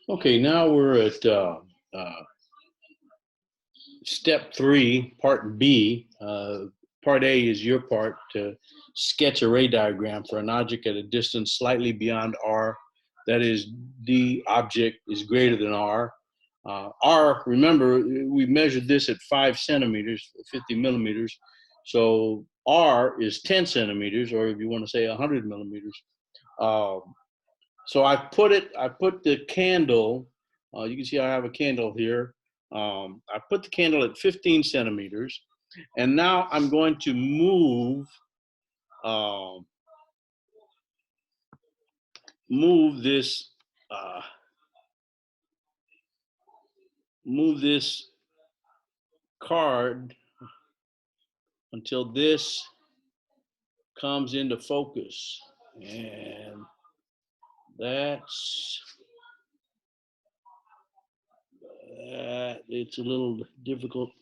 Okay, now we're at step 3, part B. Part A is your part to sketch a ray diagram for an object at a distance slightly beyond R. That is, the object is greater than R. R, remember, we measured this at 5 centimeters, 50 millimeters. So R is 10 centimeters, or if you want to say 100 millimeters. Um, so I put the candle, you can see I have a candle here. I put the candle at 15 centimeters, and now I'm going to um, move this, uh, move this card until this comes into focus. And that's, it's a little difficult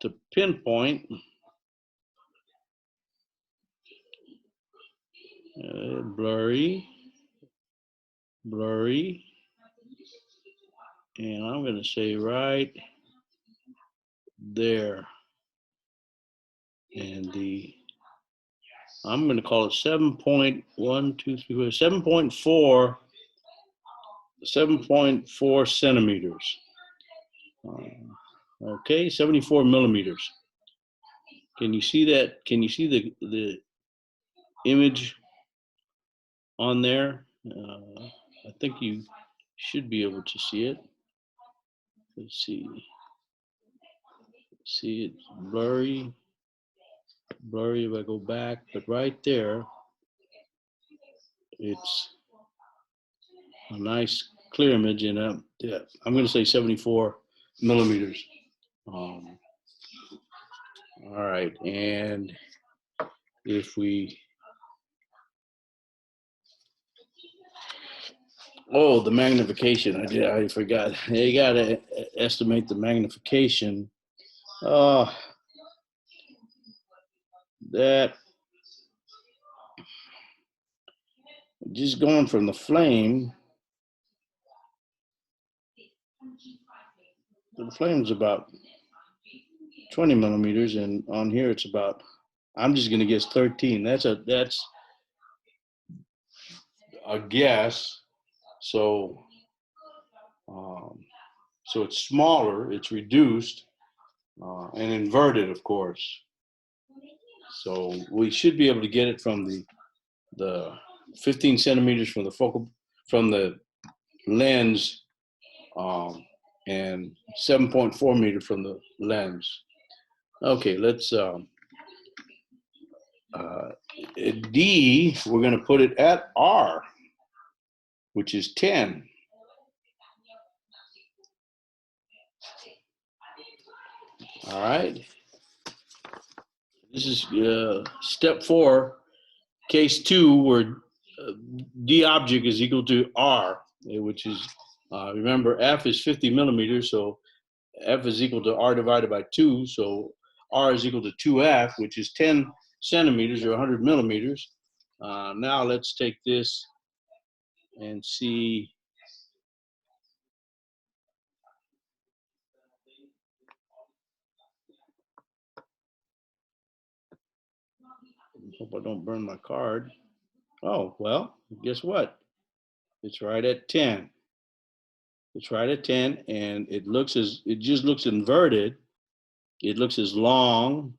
to pinpoint. Blurry, and I'm going to say right there. And I'm going to call it 7.4 centimeters. Okay, 74 millimeters. Can you see that? Can you see the image on there? I think you should be able to see it. Let's see. See, it's blurry if I go back, but right there, it's a nice clear image, and I'm going to say 74 millimeters. All right, and if we, oh, the magnification, I forgot. You got to estimate the magnification. That, just going from the flame, the flame's about 20 millimeters, and on here it's about, I'm just going to guess 13. That's a guess. So so it's smaller, it's reduced, and inverted, of course. So we should be able to get it from the 15 centimeters from the lens, and 7.4 meter from the lens. Okay, let's D, we're going to put it at R, which is 10. All right. This is step 4, case 2, where D object is equal to R, which is, remember, F is 50 millimeters, so F is equal to R divided by 2, so R is equal to 2F, which is 10 centimeters or 100 millimeters. Now let's take this and see. Hope I don't burn my card. Oh, well, guess what? It's right at 10. It's right at 10, and it just looks inverted. It looks as long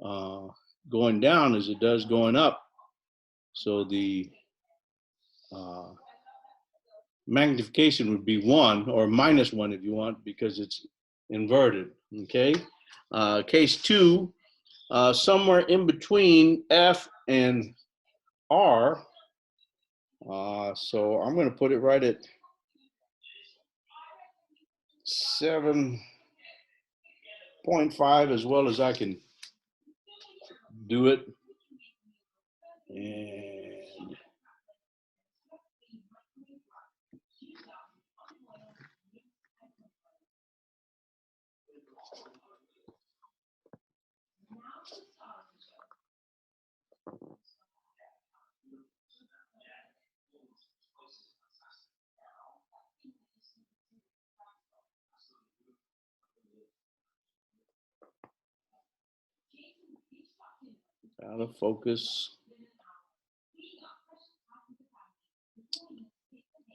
going down as it does going up. So the magnification would be 1, or -1 if you want, because it's inverted. Okay. Case 2, somewhere in between F and R. So I'm going to put it right at 7.5 as well as I can do it. And Out of focus.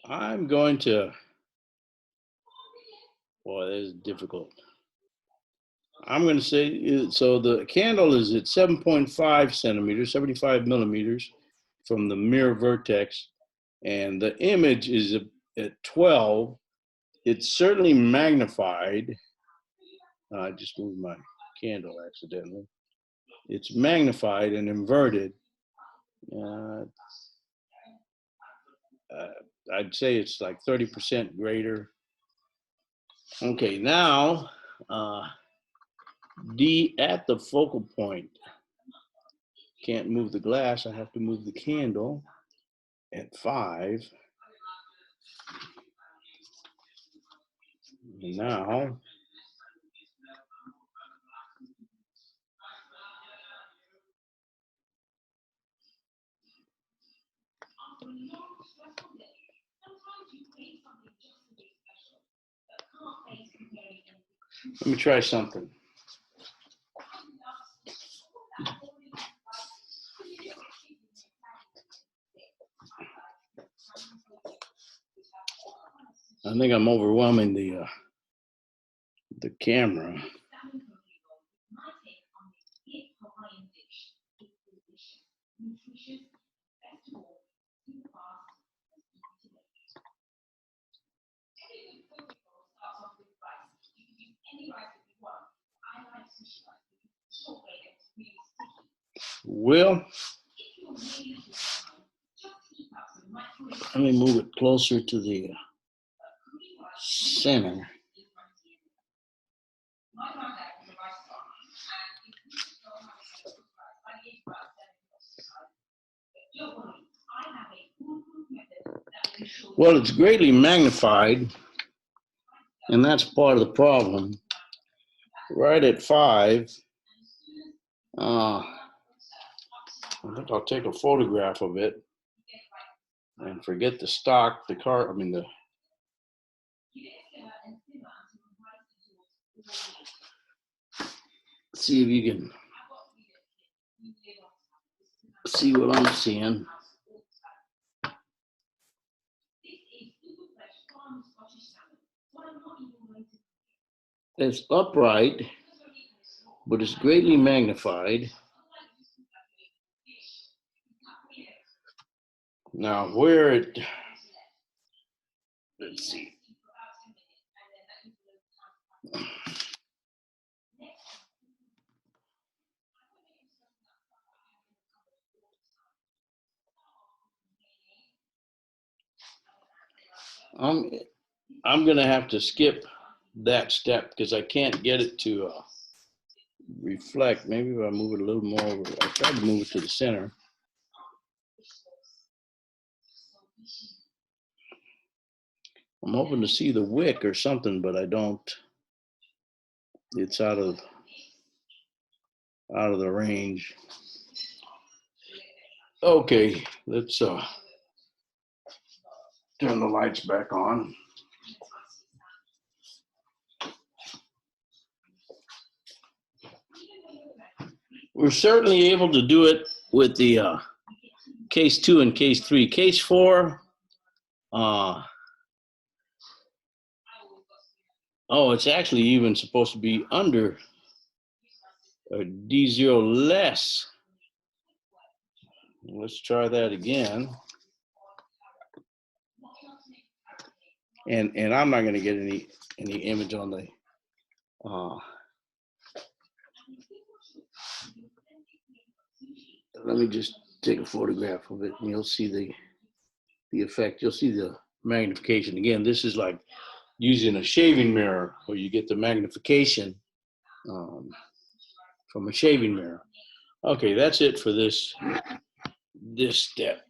I'm going to, boy, that is difficult. I'm going to say, so the candle is at 7.5 centimeters, 75 millimeters from the mirror vertex, and the image is at 12. It's certainly magnified. I just moved my candle accidentally. It's magnified and inverted. I'd say it's like 30% greater. Okay, now D at the focal point. Can't move the glass, I have to move the candle at 5. And now let me try something. I think I'm overwhelming the camera. Well, let me move it closer to the center. Well, it's greatly magnified, and that's part of the problem. Right at 5, I think I'll take a photograph of it and forget the stock, see if you can see what I'm seeing. It's upright, but it's greatly magnified. Now, where it, let's see. I'm going to have to skip that step because I can't get it to reflect. Maybe if I move it a little more over. I tried to move it to the center. I'm hoping to see the wick or something, but I don't. It's out of the range. Okay, let's turn the lights back on. We're certainly able to do it with the case 2 and case 3. Case 4, it's actually even supposed to be under D0 less. Let's try that again. And I'm not going to get any image on the let me just take a photograph of it and you'll see the effect. You'll see the magnification. Again, this is like using a shaving mirror where you get the magnification from a shaving mirror. Okay, that's it for this step.